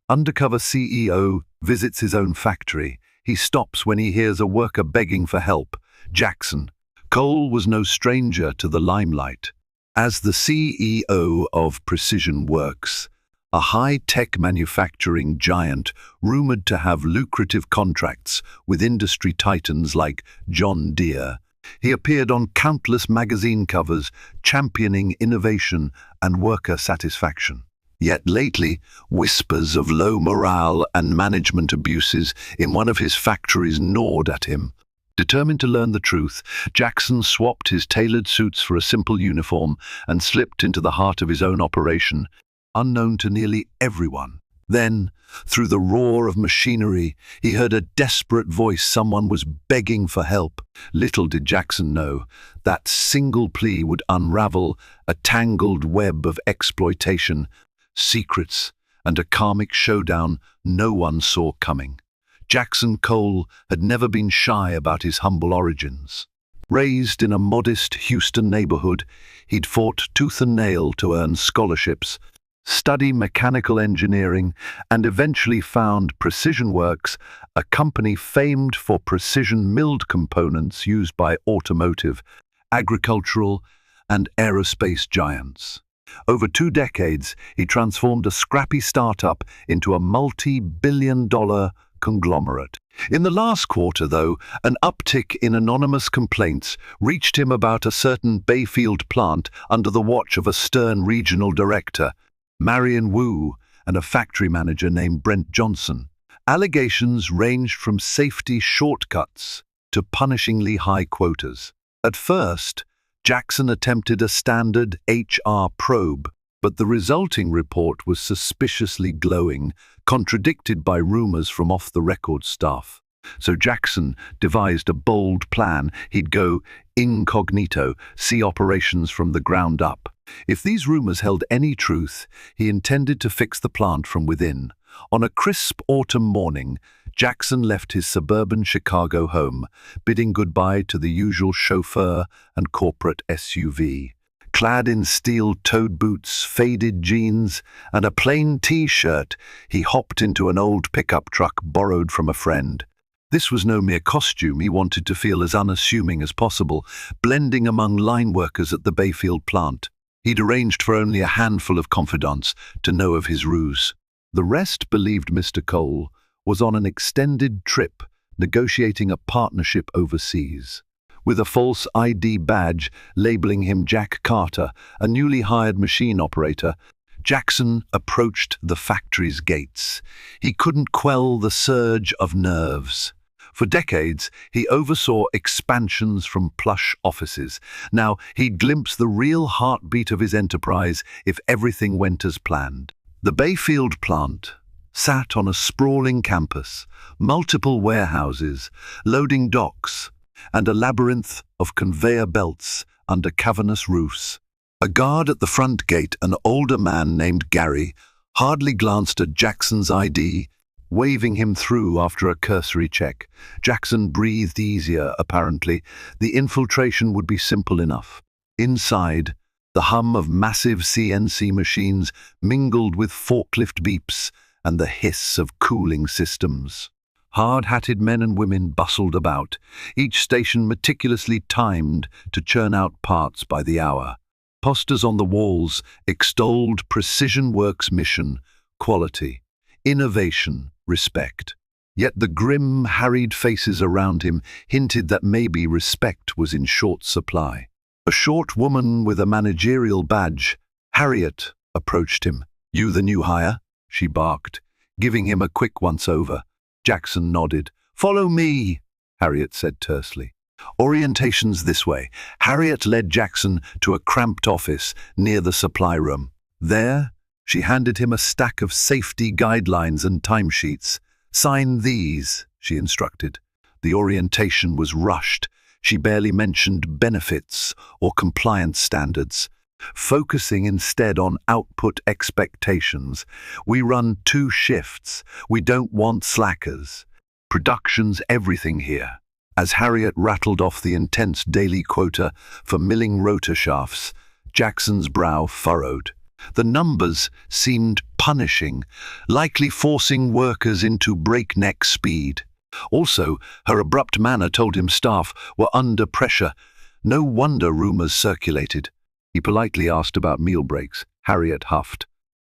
Undercover CEO visits his own factory. He stops when he hears a worker begging for help. Jackson. Cole was no stranger to the limelight. As the CEO of Precision Works, a high-tech manufacturing giant rumored to have lucrative contracts with industry titans like John Deere, he appeared on countless magazine covers championing innovation and worker satisfaction. Yet lately, whispers of low morale and management abuses in one of his factories gnawed at him. Determined to learn the truth, Jackson swapped his tailored suits for a simple uniform and slipped into the heart of his own operation, unknown to nearly everyone. Then, through the roar of machinery, he heard a desperate voice. Someone was begging for help. Little did Jackson know that single plea would unravel a tangled web of exploitation, secrets, and a karmic showdown no one saw coming. Jackson Cole had never been shy about his humble origins. Raised in a modest Houston neighborhood, he'd fought tooth and nail to earn scholarships, study mechanical engineering, and eventually found Precision Works, a company famed for precision milled components used by automotive, agricultural, and aerospace giants. Over 2 decades, he transformed a scrappy startup into a multi-billion-dollar conglomerate. In the last quarter, though, an uptick in anonymous complaints reached him about a certain Bayfield plant under the watch of a stern regional director, Marion Wu, and a factory manager named Brent Johnson. Allegations ranged from safety shortcuts to punishingly high quotas. At first, Jackson attempted a standard HR probe, but the resulting report was suspiciously glowing, contradicted by rumors from off-the-record staff. So Jackson devised a bold plan. He'd go incognito, see operations from the ground up. If these rumors held any truth, he intended to fix the plant from within. On a crisp autumn morning, Jackson left his suburban Chicago home, bidding goodbye to the usual chauffeur and corporate SUV. Clad in steel-toed boots, faded jeans, and a plain T-shirt, he hopped into an old pickup truck borrowed from a friend. This was no mere costume. He wanted to feel as unassuming as possible, blending among line workers at the Bayfield plant. He'd arranged for only a handful of confidants to know of his ruse. The rest believed Mr. Cole was on an extended trip, negotiating a partnership overseas. With a false ID badge labeling him Jack Carter, a newly hired machine operator, Jackson approached the factory's gates. He couldn't quell the surge of nerves. For decades, he oversaw expansions from plush offices. Now he'd glimpse the real heartbeat of his enterprise if everything went as planned. The Bayfield plant sat on a sprawling campus, multiple warehouses, loading docks, and a labyrinth of conveyor belts under cavernous roofs. A guard at the front gate, an older man named Gary, hardly glanced at Jackson's ID, waving him through after a cursory check. Jackson breathed easier, apparently. The infiltration would be simple enough. Inside, the hum of massive CNC machines mingled with forklift beeps and the hiss of cooling systems. Hard-hatted men and women bustled about, each station meticulously timed to churn out parts by the hour. Posters on the walls extolled Precision Works' mission, quality, innovation, respect. Yet the grim, harried faces around him hinted that maybe respect was in short supply. A short woman with a managerial badge, Harriet, approached him. "You the new hire?" she barked, giving him a quick once-over. Jackson nodded. "Follow me," Harriet said tersely. "Orientation's this way." Harriet led Jackson to a cramped office near the supply room. There, she handed him a stack of safety guidelines and timesheets. "Sign these," she instructed. The orientation was rushed. She barely mentioned benefits or compliance standards, focusing instead on output expectations. "We run 2 shifts. We don't want slackers. Production's everything here." As Harriet rattled off the intense daily quota for milling rotor shafts, Jackson's brow furrowed. The numbers seemed punishing, likely forcing workers into breakneck speed. Also, her abrupt manner told him staff were under pressure. No wonder rumors circulated. He politely asked about meal breaks. Harriet huffed.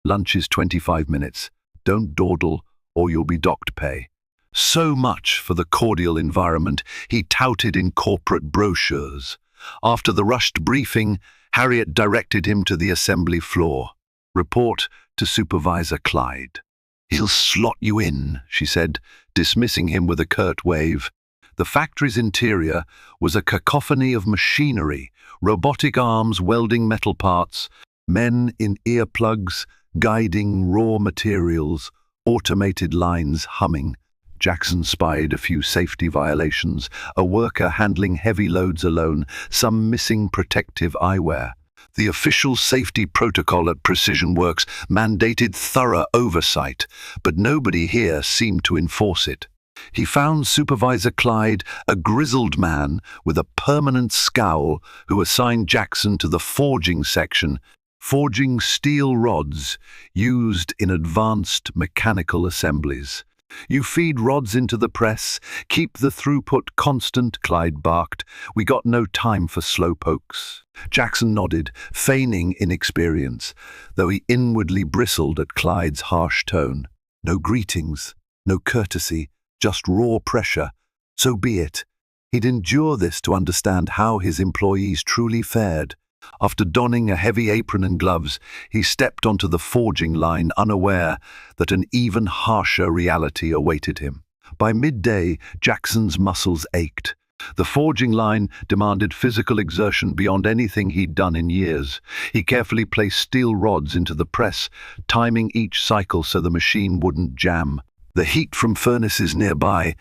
Lunch is 25 minutes. Don't dawdle or you'll be docked pay. So much for the cordial environment he touted in corporate brochures. After the rushed briefing, Harriet directed him to the assembly floor. Report to Supervisor Clyde. He'll slot you in, she said, dismissing him with a curt wave. The factory's interior was a cacophony of machinery, robotic arms welding metal parts, men in earplugs guiding raw materials, automated lines humming. Jackson spied a few safety violations, a worker handling heavy loads alone, some missing protective eyewear. The official safety protocol at Precision Works mandated thorough oversight, but nobody here seemed to enforce it. He found Supervisor Clyde, a grizzled man with a permanent scowl, who assigned Jackson to the forging section, forging steel rods used in advanced mechanical assemblies. You feed rods into the press, keep the throughput constant, Clyde barked. We got no time for slowpokes. Jackson nodded, feigning inexperience, though he inwardly bristled at Clyde's harsh tone. No greetings, no courtesy, just raw pressure. So be it. He'd endure this to understand how his employees truly fared. After donning a heavy apron and gloves, he stepped onto the forging line, unaware that an even harsher reality awaited him. By midday, Jackson's muscles ached. The forging line demanded physical exertion beyond anything he'd done in years. He carefully placed steel rods into the press, timing each cycle so the machine wouldn't jam. The heat from furnaces nearby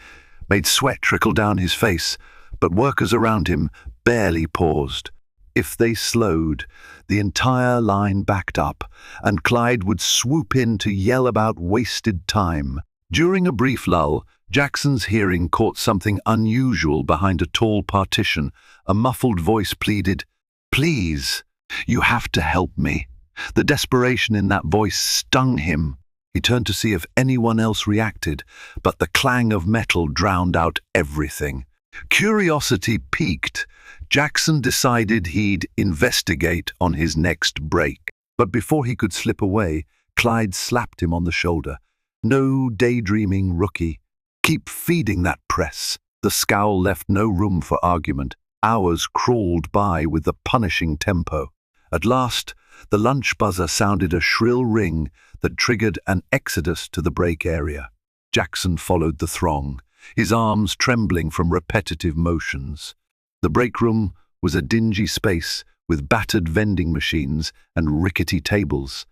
made sweat trickle down his face, but workers around him barely paused. If they slowed, the entire line backed up, and Clyde would swoop in to yell about wasted time. During a brief lull, Jackson's hearing caught something unusual behind a tall partition. A muffled voice pleaded, "Please, you have to help me." The desperation in that voice stung him. He turned to see if anyone else reacted, but the clang of metal drowned out everything. Curiosity piqued. Jackson decided he'd investigate on his next break. But before he could slip away, Clyde slapped him on the shoulder. "No daydreaming, rookie. Keep feeding that press." The scowl left no room for argument. Hours crawled by with a punishing tempo. At last, the lunch buzzer sounded a shrill ring that triggered an exodus to the break area. Jackson followed the throng, his arms trembling from repetitive motions. The break room was a dingy space with battered vending machines and rickety tables.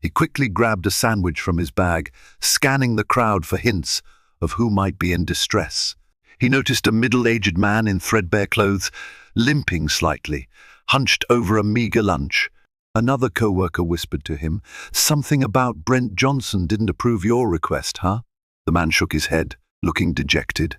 He quickly grabbed a sandwich from his bag, scanning the crowd for hints of who might be in distress. He noticed a middle-aged man in threadbare clothes, limping slightly, hunched over a meager lunch. Another co-worker whispered to him, "Something about Brent Johnson didn't approve your request, huh?" The man shook his head, looking dejected.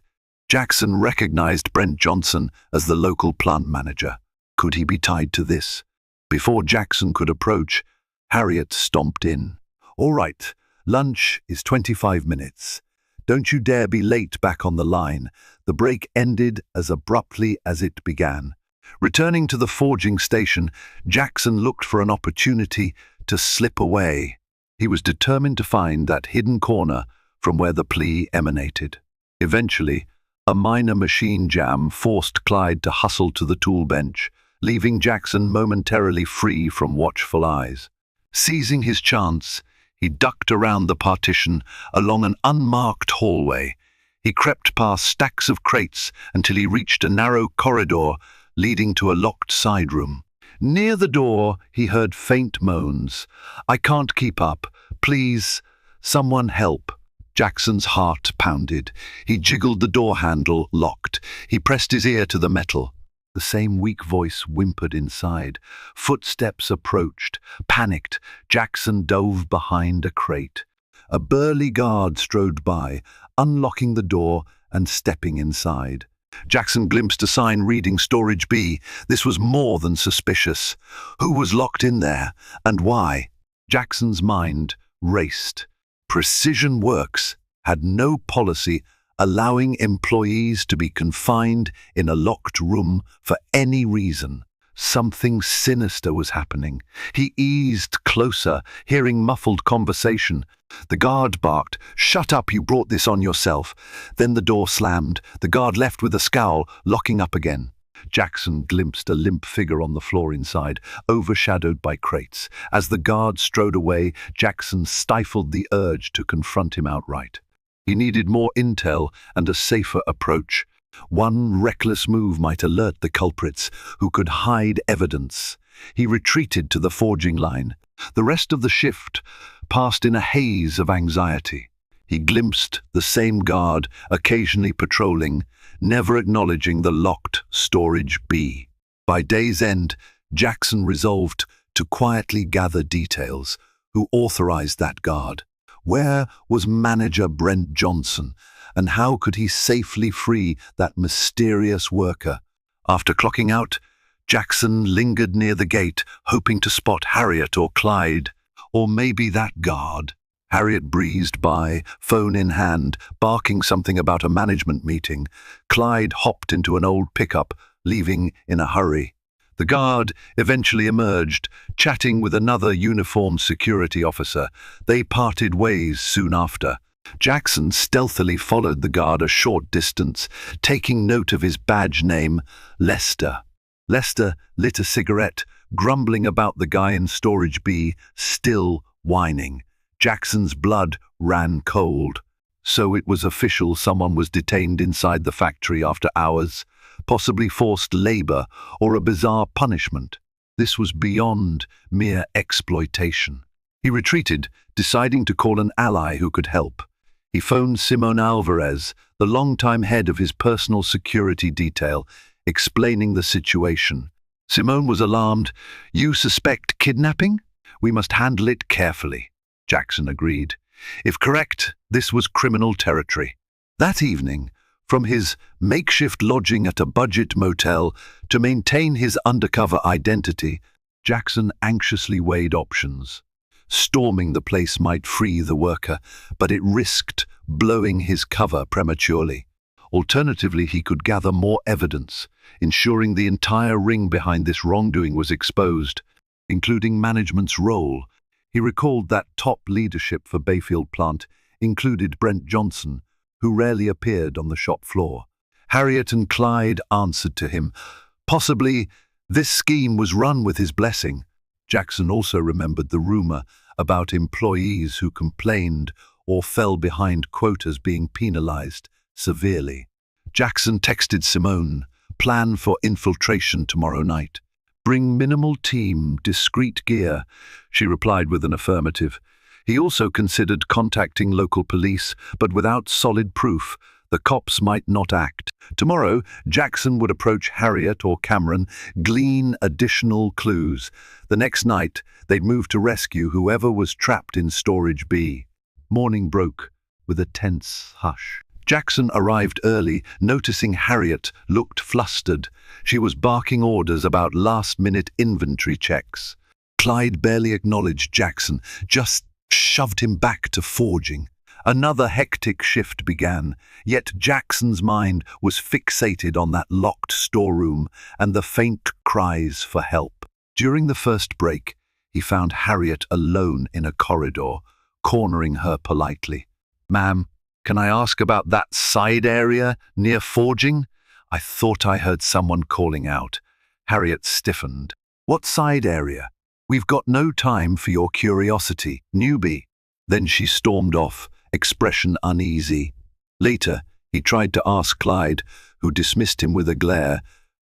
Jackson recognized Brent Johnson as the local plant manager. Could he be tied to this? Before Jackson could approach, Harriet stomped in. "All right, lunch is 25 minutes. Don't you dare be late back on the line." The break ended as abruptly as it began. Returning to the forging station, Jackson looked for an opportunity to slip away. He was determined to find that hidden corner from where the plea emanated. Eventually, a minor machine jam forced Clyde to hustle to the tool bench, leaving Jackson momentarily free from watchful eyes. Seizing his chance, he ducked around the partition along an unmarked hallway. He crept past stacks of crates until he reached a narrow corridor leading to a locked side room. Near the door, he heard faint moans. "I can't keep up. Please, someone help." Jackson's heart pounded. He jiggled the door handle, locked. He pressed his ear to the metal. The same weak voice whimpered inside. Footsteps approached. Panicked, Jackson dove behind a crate. A burly guard strode by, unlocking the door and stepping inside. Jackson glimpsed a sign reading Storage B. This was more than suspicious. Who was locked in there, and why? Jackson's mind raced. Precision Works had no policy allowing employees to be confined in a locked room for any reason. Something sinister was happening. He eased closer, hearing muffled conversation. The guard barked, "Shut up, you brought this on yourself." Then the door slammed. The guard left with a scowl, locking up again. Jackson glimpsed a limp figure on the floor inside, overshadowed by crates. As the guard strode away, Jackson stifled the urge to confront him outright. He needed more intel and a safer approach. One reckless move might alert the culprits, who could hide evidence. He retreated to the forging line. The rest of the shift passed in a haze of anxiety. He glimpsed the same guard occasionally patrolling, never acknowledging the locked storage B. By day's end, Jackson resolved to quietly gather details. Who authorized that guard? Where was manager Brent Johnson? And how could he safely free that mysterious worker? After clocking out, Jackson lingered near the gate, hoping to spot Harriet or Clyde, or maybe that guard. Harriet breezed by, phone in hand, barking something about a management meeting. Clyde hopped into an old pickup, leaving in a hurry. The guard eventually emerged, chatting with another uniformed security officer. They parted ways soon after. Jackson stealthily followed the guard a short distance, taking note of his badge name, Lester. Lester lit a cigarette, grumbling about the guy in storage B, still whining. Jackson's blood ran cold. So it was official, someone was detained inside the factory after hours, possibly forced labor or a bizarre punishment. This was beyond mere exploitation. He retreated, deciding to call an ally who could help. He phoned Simone Alvarez, the longtime head of his personal security detail, explaining the situation. Simone was alarmed. "You suspect kidnapping? We must handle it carefully." Jackson agreed. If correct, this was criminal territory. That evening, from his makeshift lodging at a budget motel to maintain his undercover identity, Jackson anxiously weighed options. Storming the place might free the worker, but it risked blowing his cover prematurely. Alternatively, he could gather more evidence, ensuring the entire ring behind this wrongdoing was exposed, including management's role. He recalled that top leadership for Bayfield plant included Brent Johnson, who rarely appeared on the shop floor. Harriet and Clyde answered to him. Possibly, this scheme was run with his blessing. Jackson also remembered the rumor about employees who complained or fell behind quotas being penalized severely. Jackson texted Simone, "Plan for infiltration tomorrow night. Bring minimal team, discreet gear." She replied with an affirmative. He also considered contacting local police, but without solid proof, the cops might not act. Tomorrow, Jackson would approach Harriet or Cameron, glean additional clues. The next night, they'd move to rescue whoever was trapped in Storage B. Morning broke with a tense hush. Jackson arrived early, noticing Harriet looked flustered. She was barking orders about last-minute inventory checks. Clyde barely acknowledged Jackson, just shoved him back to forging. Another hectic shift began, yet Jackson's mind was fixated on that locked storeroom and the faint cries for help. During the first break, he found Harriet alone in a corridor, cornering her politely. "Ma'am, can I ask about that side area near forging? I thought I heard someone calling out." Harriet stiffened. "What side area? We've got no time for your curiosity, newbie." Then she stormed off, expression uneasy. Later, he tried to ask Clyde, who dismissed him with a glare.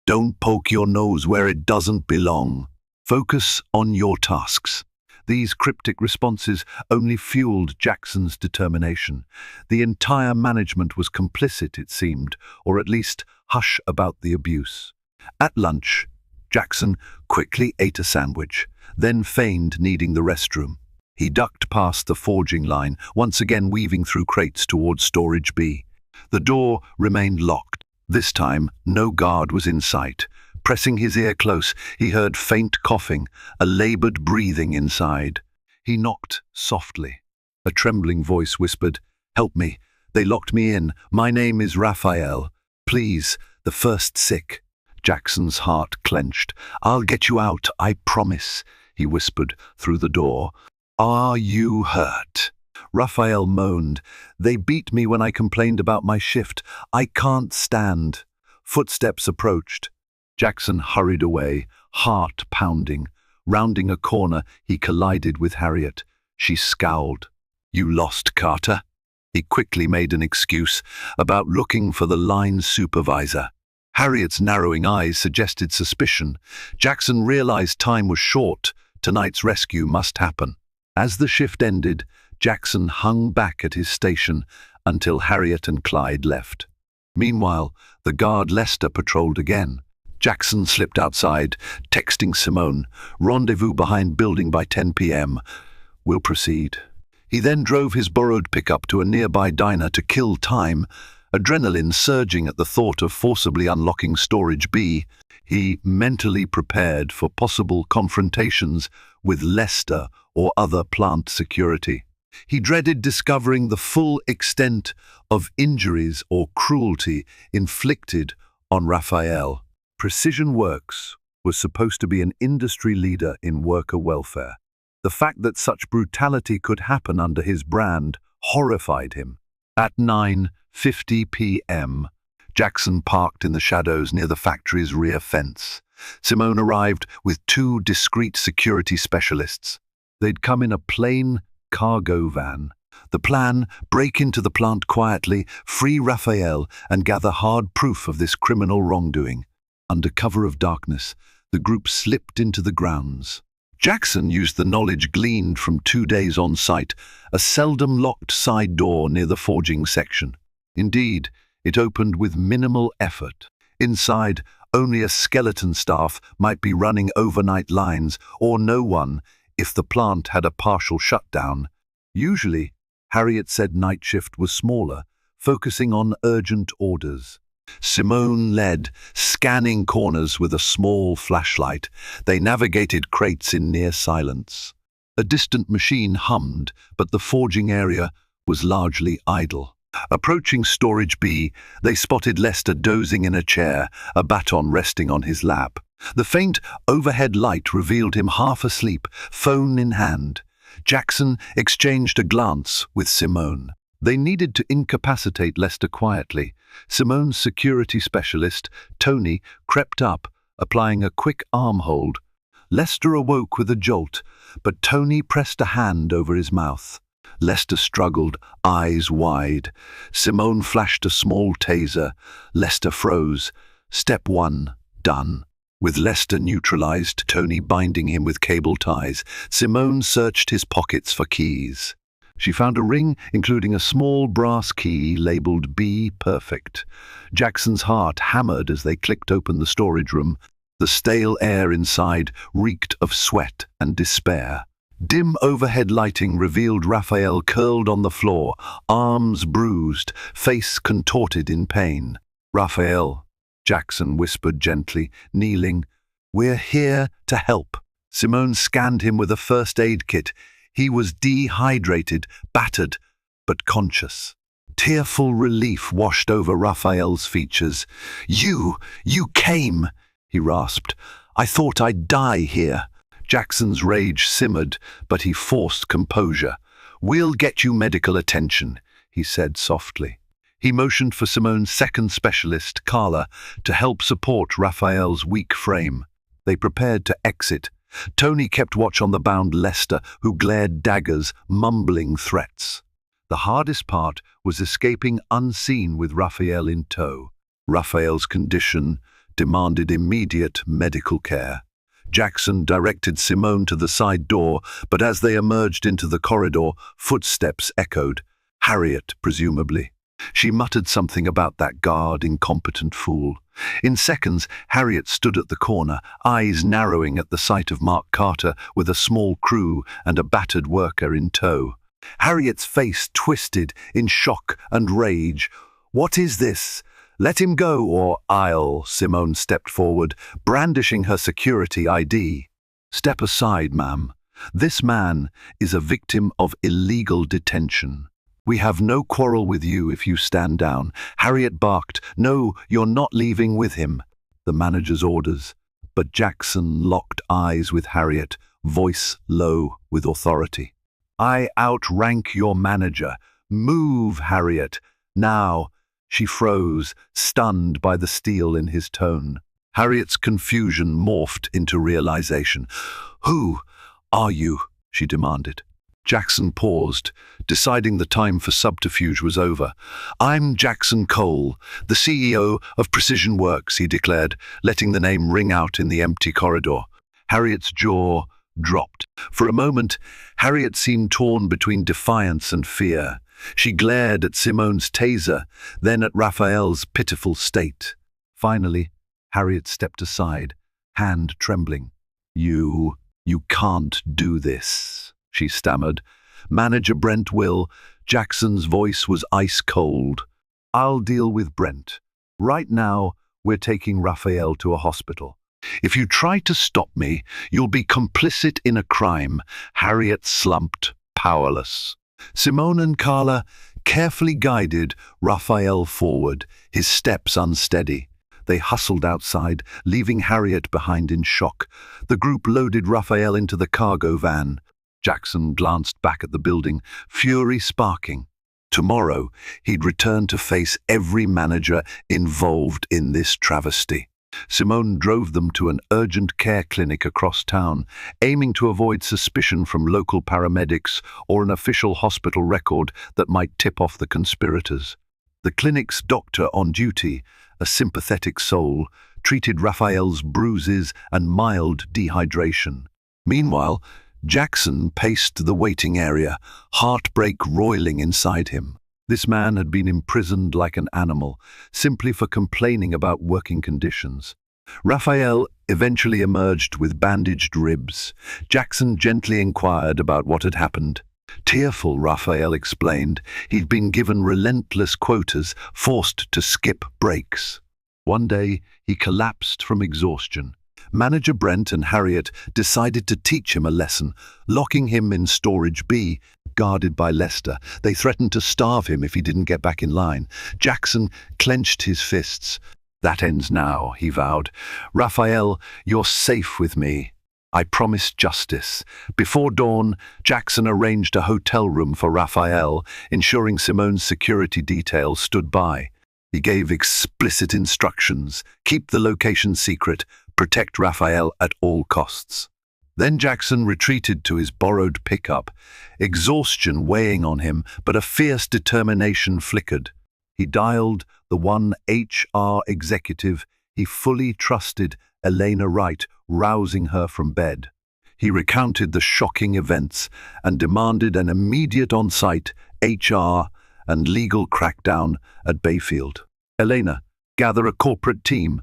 "Don't poke your nose where it doesn't belong. Focus on your tasks." These cryptic responses only fueled Jackson's determination. The entire management was complicit, it seemed, or at least hush about the abuse. At lunch, Jackson quickly ate a sandwich, then feigned needing the restroom. He ducked past the forging line, once again weaving through crates towards Storage B. The door remained locked. This time, no guard was in sight. Pressing his ear close, he heard faint coughing, a labored breathing inside. He knocked softly. A trembling voice whispered, "Help me. They locked me in. My name is Raphael. Please, the first sick." Jackson's heart clenched. "I'll get you out, I promise," he whispered through the door. "Are you hurt?" Raphael moaned. "They beat me when I complained about my shift. I can't stand." Footsteps approached. Jackson hurried away, heart pounding. Rounding a corner, he collided with Harriet. She scowled. "You lost, Carter?" He quickly made an excuse about looking for the line supervisor. Harriet's narrowing eyes suggested suspicion. Jackson realized time was short. Tonight's rescue must happen. As the shift ended, Jackson hung back at his station until Harriet and Clyde left. Meanwhile, the guard Lester patrolled again. Jackson slipped outside, texting Simone, "Rendezvous behind building by 10 p.m. We'll proceed." He then drove his borrowed pickup to a nearby diner to kill time, adrenaline surging at the thought of forcibly unlocking Storage B. He mentally prepared for possible confrontations with Lester or other plant security. He dreaded discovering the full extent of injuries or cruelty inflicted on Raphael. Precision Works was supposed to be an industry leader in worker welfare. The fact that such brutality could happen under his brand horrified him. At 9:50 p.m., Jackson parked in the shadows near the factory's rear fence. Simone arrived with two discreet security specialists. They'd come in a plain cargo van. The plan: break into the plant quietly, free Raphael, and gather hard proof of this criminal wrongdoing. Under cover of darkness, the group slipped into the grounds. Jackson used the knowledge gleaned from 2 days on site, a seldom locked side door near the forging section. Indeed, it opened with minimal effort. Inside, only a skeleton staff might be running overnight lines, or no one if the plant had a partial shutdown. Usually, Harriet said night shift was smaller, focusing on urgent orders. Simone led, scanning corners with a small flashlight. They navigated crates in near silence. A distant machine hummed, but the forging area was largely idle. Approaching Storage B, they spotted Lester dozing in a chair, a baton resting on his lap. The faint overhead light revealed him half asleep, phone in hand. Jackson exchanged a glance with Simone. They needed to incapacitate Lester quietly. Simone's security specialist, Tony, crept up, applying a quick arm hold. Lester awoke with a jolt, but Tony pressed a hand over his mouth. Lester struggled, eyes wide. Simone flashed a small taser. Lester froze. Step 1, done. With Lester neutralized, Tony binding him with cable ties, Simone searched his pockets for keys. She found a ring, including a small brass key labeled B Perfect. Jackson's heart hammered as they clicked open the storage room. The stale air inside reeked of sweat and despair. Dim overhead lighting revealed Raphael curled on the floor, arms bruised, face contorted in pain. "Raphael," Jackson whispered gently, kneeling. "We're here to help." Simone scanned him with a first aid kit. He was dehydrated, battered, but conscious. Tearful relief washed over Raphael's features. You came," he rasped. "I thought I'd die here." Jackson's rage simmered, but he forced composure. "We'll get you medical attention," he said softly. He motioned for Simone's second specialist, Carla, to help support Raphael's weak frame. They prepared to exit. Tony kept watch on the bound Lester, who glared daggers, mumbling threats. The hardest part was escaping unseen with Raphael in tow. Raphael's condition demanded immediate medical care. Jackson directed Simone to the side door, but as they emerged into the corridor, footsteps echoed. Harriet, presumably. She muttered something about that guard, incompetent fool. In seconds, Harriet stood at the corner, eyes narrowing at the sight of Mark Carter with a small crew and a battered worker in tow. Harriet's face twisted in shock and rage. "What is this? Let him go or I'll..." Simone stepped forward, brandishing her security ID. "Step aside, ma'am." This man is a victim of illegal detention. We have no quarrel with you if you stand down. Harriet barked, "No, you're not leaving with him." The manager's orders. But Jackson locked eyes with Harriet, voice low with authority. "I outrank your manager. Move, Harriet. Now." She froze, stunned by the steel in his tone. Harriet's confusion morphed into realization. "Who are you?" she demanded. Jackson paused, deciding the time for subterfuge was over. "I'm Jackson Cole, the CEO of Precision Works," he declared, letting the name ring out in the empty corridor. Harriet's jaw dropped. For a moment, Harriet seemed torn between defiance and fear. She glared at Simone's taser, then at Raphael's pitiful state. Finally, Harriet stepped aside, hand trembling. You can't do this," she stammered. "Manager Brent will." Jackson's voice was ice cold. "I'll deal with Brent. Right now, we're taking Raphael to a hospital. If you try to stop me, you'll be complicit in a crime." Harriet slumped, powerless. Simone and Carla carefully guided Raphael forward, his steps unsteady. They hustled outside, leaving Harriet behind in shock. The group loaded Raphael into the cargo van. Jackson glanced back at the building, fury sparking. Tomorrow, he'd return to face every manager involved in this travesty. Simone drove them to an urgent care clinic across town, aiming to avoid suspicion from local paramedics or an official hospital record that might tip off the conspirators. The clinic's doctor on duty, a sympathetic soul, treated Raphael's bruises and mild dehydration. Meanwhile, Jackson paced the waiting area, heartbreak roiling inside him. This man had been imprisoned like an animal, simply for complaining about working conditions. Raphael eventually emerged with bandaged ribs. Jackson gently inquired about what had happened. Tearful, Raphael explained, he'd been given relentless quotas, forced to skip breaks. One day, he collapsed from exhaustion. Manager Brent and Harriet decided to teach him a lesson, locking him in Storage B, guarded by Lester. They threatened to starve him if he didn't get back in line. Jackson clenched his fists. "That ends now," he vowed. "Raphael, you're safe with me. I promise justice." Before dawn, Jackson arranged a hotel room for Raphael, ensuring Simone's security detail stood by. He gave explicit instructions: keep the location secret, protect Raphael at all costs. Then Jackson retreated to his borrowed pickup, exhaustion weighing on him, but a fierce determination flickered. He dialed the one HR executive he fully trusted, Elena Wright, rousing her from bed. He recounted the shocking events and demanded an immediate on-site HR and legal crackdown at Bayfield. "Elena, gather a corporate team.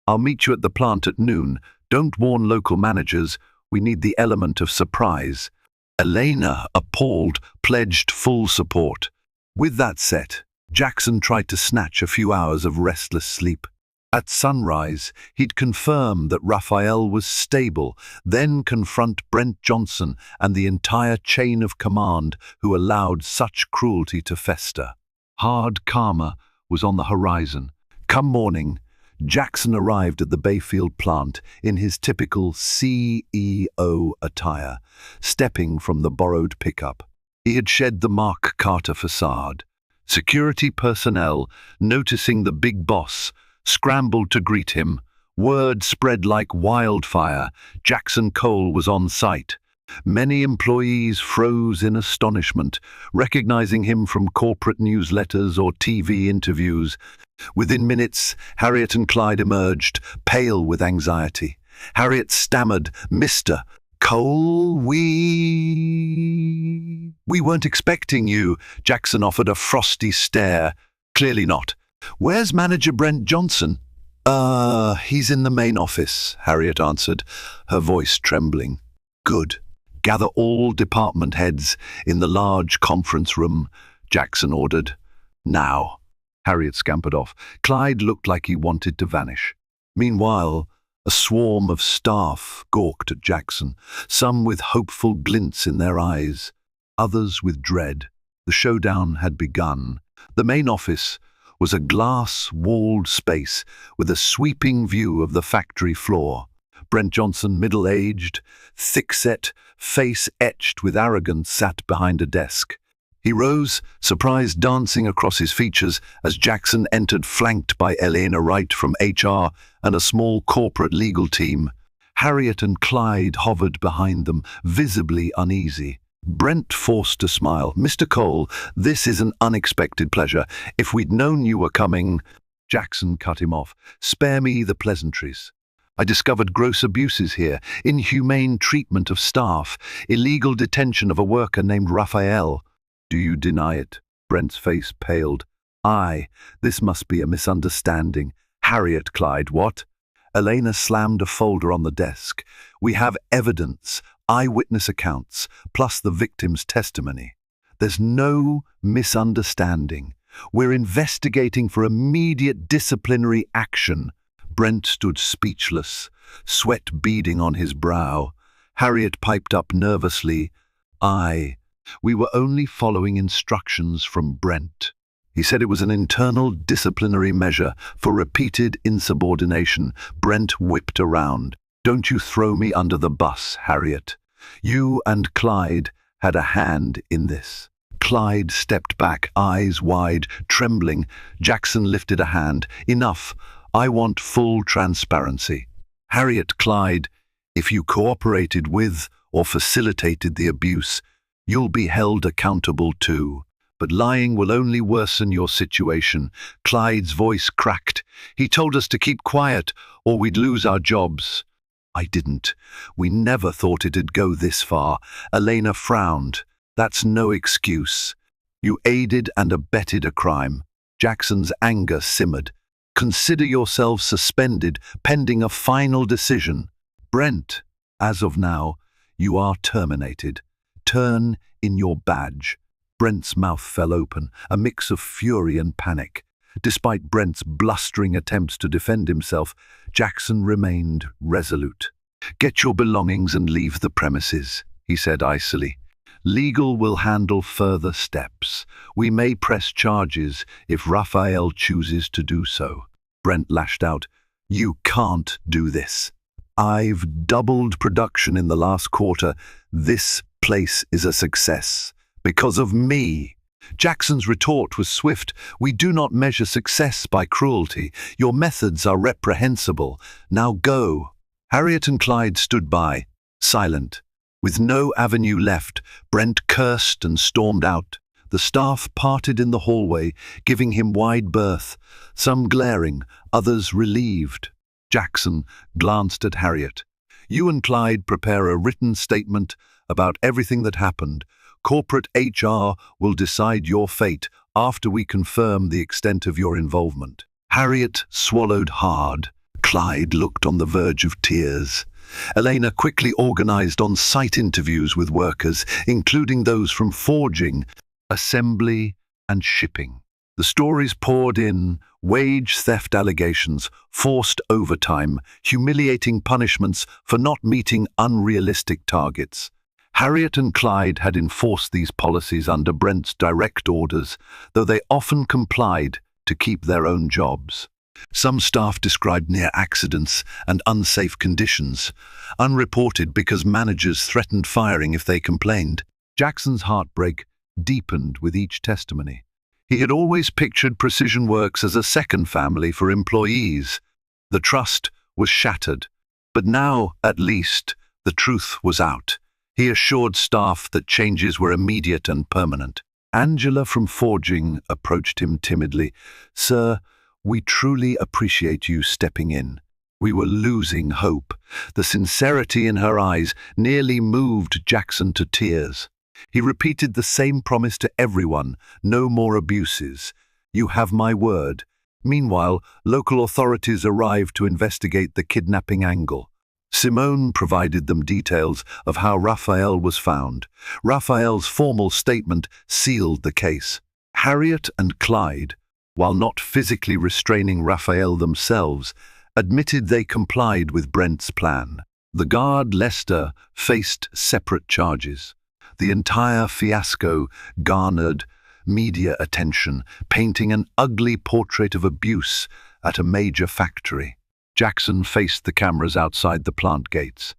I'll meet you at the plant at noon. Don't warn local managers. We need the element of surprise." Elena, appalled, pledged full support. With that set, Jackson tried to snatch a few hours of restless sleep. At sunrise, he'd confirm that Raphael was stable, then confront Brent Johnson and the entire chain of command who allowed such cruelty to fester. Hard karma was on the horizon. Come morning, Jackson arrived at the Bayfield plant in his typical CEO attire, stepping from the borrowed pickup. He had shed the Mark Carter facade. Security personnel, noticing the big boss, scrambled to greet him. Word spread like wildfire. Jackson Cole was on site. Many employees froze in astonishment, recognizing him from corporate newsletters or TV interviews. Within minutes, Harriet and Clyde emerged, pale with anxiety. Harriet stammered, "Mr. Cole, we weren't expecting you." Jackson offered a frosty stare. "Clearly not. Where's Manager Brent Johnson?" He's in the main office," Harriet answered, her voice trembling. "Good. Gather all department heads in the large conference room," Jackson ordered. "Now." Harriet scampered off. Clyde looked like he wanted to vanish. Meanwhile, A swarm of staff gawked at Jackson, some with hopeful glints in their eyes, others with dread. The showdown had begun. The main office was a glass-walled space with a sweeping view of the factory floor. Brent Johnson, middle-aged, thick-set, face etched with arrogance, sat behind a desk. He rose, surprise dancing across his features as Jackson entered, flanked by Elena Wright from HR and a small corporate legal team. Harriet and Clyde hovered behind them, visibly uneasy. Brent forced a smile. "Mr. Cole, this is an unexpected pleasure. If we'd known you were coming—" Jackson cut him off. "Spare me the pleasantries. I discovered gross abuses here, inhumane treatment of staff, illegal detention of a worker named Raphael." "Do you deny it?" Brent's face paled. "Aye, this must be a misunderstanding." "Harriet," Clyde, "what?" Elena slammed a folder on the desk. "We have evidence, eyewitness accounts, plus the victim's testimony. There's no misunderstanding. We're investigating for immediate disciplinary action." Brent stood speechless, sweat beading on his brow. Harriet piped up nervously, "Aye, we were only following instructions from Brent. He said it was an internal disciplinary measure for repeated insubordination." Brent whipped around. "Don't you throw me under the bus, Harriet. You and Clyde had a hand in this." Clyde stepped back, eyes wide, trembling. Jackson lifted a hand. "Enough. I want full transparency." "Harriet," Clyde, "if you cooperated with or facilitated the abuse, you'll be held accountable too. But lying will only worsen your situation." Clyde's voice cracked. "He told us to keep quiet or we'd lose our jobs." "I didn't. We never thought it'd go this far." Elena frowned. "That's no excuse. You aided and abetted a crime." Jackson's anger simmered. "Consider yourselves suspended pending a final decision." "Brent, as of now, you are terminated. Turn in your badge." Brent's mouth fell open, a mix of fury and panic. Despite Brent's blustering attempts to defend himself, Jackson remained resolute. "Get your belongings and leave the premises," he said icily. "Legal will handle further steps. We may press charges if Raphael chooses to do so." Brent lashed out. "You can't do this. I've doubled production in the last quarter. This place is a success. Because of me." Jackson's retort was swift. "We do not measure success by cruelty. Your methods are reprehensible. Now go." Harriet and Clyde stood by, silent. With no avenue left, Brent cursed and stormed out. The staff parted in the hallway, giving him wide berth, some glaring, others relieved. Jackson glanced at Harriet. "You and Clyde prepare a written statement about everything that happened. Corporate HR will decide your fate after we confirm the extent of your involvement." Harriet swallowed hard. Clyde looked on the verge of tears. Elena quickly organized on-site interviews with workers, including those from forging, assembly, and shipping. The stories poured in: wage theft allegations, forced overtime, humiliating punishments for not meeting unrealistic targets. Harriet and Clyde had enforced these policies under Brent's direct orders, though they often complied to keep their own jobs. Some staff described near accidents and unsafe conditions, unreported because managers threatened firing if they complained. Jackson's heartbreak deepened with each testimony. He had always pictured Precision Works as a second family for employees. The trust was shattered, but now, at least, the truth was out. He assured staff that changes were immediate and permanent. Angela from Forging approached him timidly. "Sir, we truly appreciate you stepping in." We were losing hope. The sincerity in her eyes nearly moved Jackson to tears. He repeated the same promise to everyone: no more abuses. "You have my word." Meanwhile, local authorities arrived to investigate the kidnapping angle. Simone provided them details of how Raphael was found. Raphael's formal statement sealed the case. Harriet and Clyde, while not physically restraining Raphael themselves, admitted they complied with Brent's plan. The guard, Lester, faced separate charges. The entire fiasco garnered media attention, painting an ugly portrait of abuse at a major factory. Jackson faced the cameras outside the plant gates.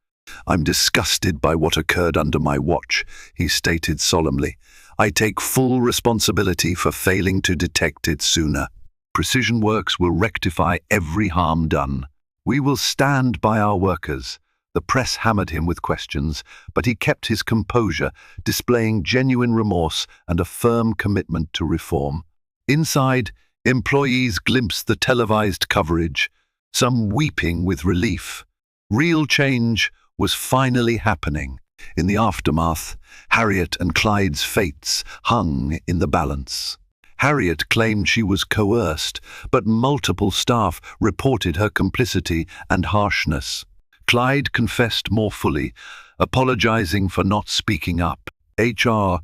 "I'm disgusted by what occurred under my watch," he stated solemnly. "I take full responsibility for failing to detect it sooner. Precision Works will rectify every harm done. We will stand by our workers." The press hammered him with questions, but he kept his composure, displaying genuine remorse and a firm commitment to reform. Inside, employees glimpsed the televised coverage, some weeping with relief. Real change was finally happening. In the aftermath, Harriet and Clyde's fates hung in the balance. Harriet claimed she was coerced, but multiple staff reported her complicity and harshness. Clyde confessed more fully, apologizing for not speaking up. HR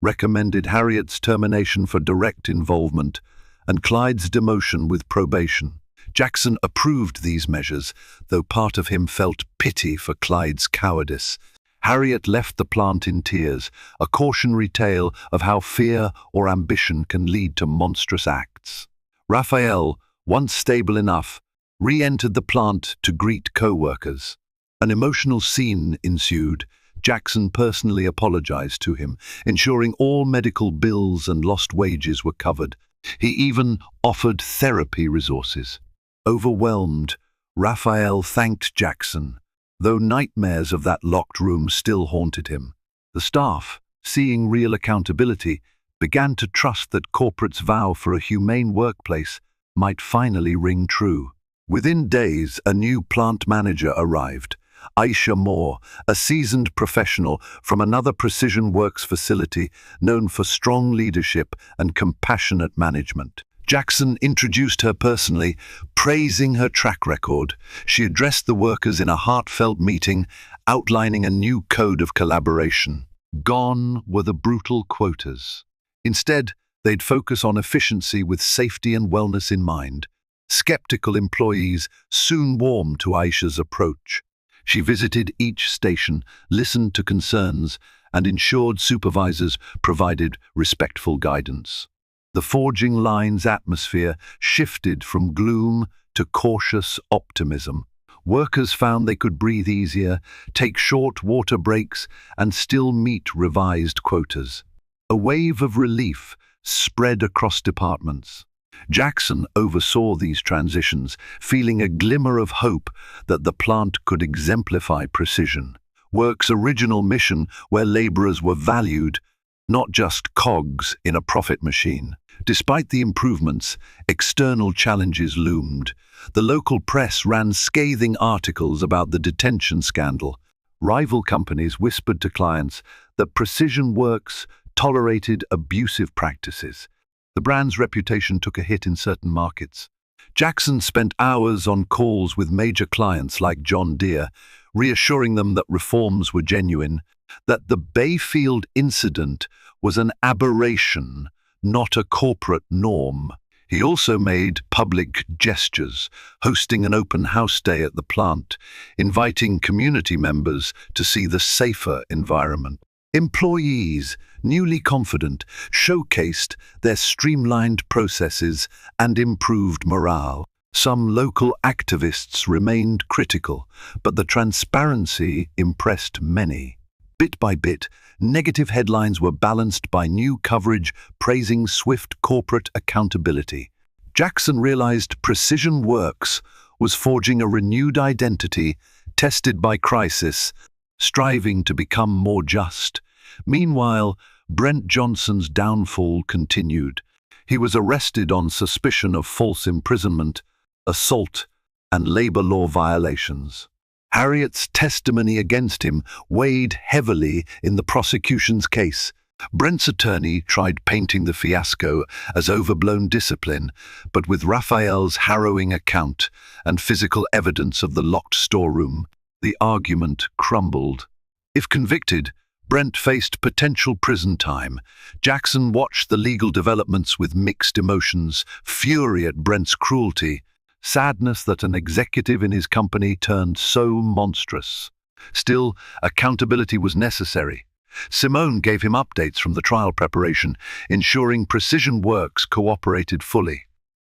recommended Harriet's termination for direct involvement and Clyde's demotion with probation. Jackson approved these measures, though part of him felt pity for Clyde's cowardice. Harriet left the plant in tears, a cautionary tale of how fear or ambition can lead to monstrous acts. Raphael, once stable enough, re-entered the plant to greet co-workers. An emotional scene ensued. Jackson personally apologized to him, ensuring all medical bills and lost wages were covered. He even offered therapy resources. Overwhelmed, Raphael thanked Jackson, though nightmares of that locked room still haunted him. The staff, seeing real accountability, began to trust that corporate's vow for a humane workplace might finally ring true. Within days, a new plant manager arrived, Aisha Moore, a seasoned professional from another Precision Works facility known for strong leadership and compassionate management. Jackson introduced her personally, praising her track record. She addressed the workers in a heartfelt meeting, outlining a new code of collaboration. Gone were the brutal quotas. Instead, they'd focus on efficiency with safety and wellness in mind. Skeptical employees soon warmed to Aisha's approach. She visited each station, listened to concerns, and ensured supervisors provided respectful guidance. The forging line's atmosphere shifted from gloom to cautious optimism. Workers found they could breathe easier, take short water breaks, and still meet revised quotas. A wave of relief spread across departments. Jackson oversaw these transitions, feeling a glimmer of hope that the plant could exemplify Precision Works' original mission, where laborers were valued, not just cogs in a profit machine. Despite the improvements, external challenges loomed. The local press ran scathing articles about the detention scandal. Rival companies whispered to clients that Precision Works tolerated abusive practices. The brand's reputation took a hit in certain markets. Jackson spent hours on calls with major clients like John Deere, reassuring them that reforms were genuine, that the Bayfield incident was an aberration, not a corporate norm. He also made public gestures, hosting an open house day at the plant, inviting community members to see the safer environment. Employees, newly confident, showcased their streamlined processes and improved morale. Some local activists remained critical, but the transparency impressed many. Bit by bit, negative headlines were balanced by new coverage praising swift corporate accountability. Jackson realized Precision Works was forging a renewed identity, tested by crisis, striving to become more just. Meanwhile, Brent Johnson's downfall continued. He was arrested on suspicion of false imprisonment, assault, and labor law violations. Harriet's testimony against him weighed heavily in the prosecution's case. Brent's attorney tried painting the fiasco as overblown discipline, but with Raphael's harrowing account and physical evidence of the locked storeroom, the argument crumbled. If convicted, Brent faced potential prison time. Jackson watched the legal developments with mixed emotions, fury at Brent's cruelty, sadness that an executive in his company turned so monstrous. Still, accountability was necessary. Simone gave him updates from the trial preparation, ensuring Precision Works cooperated fully.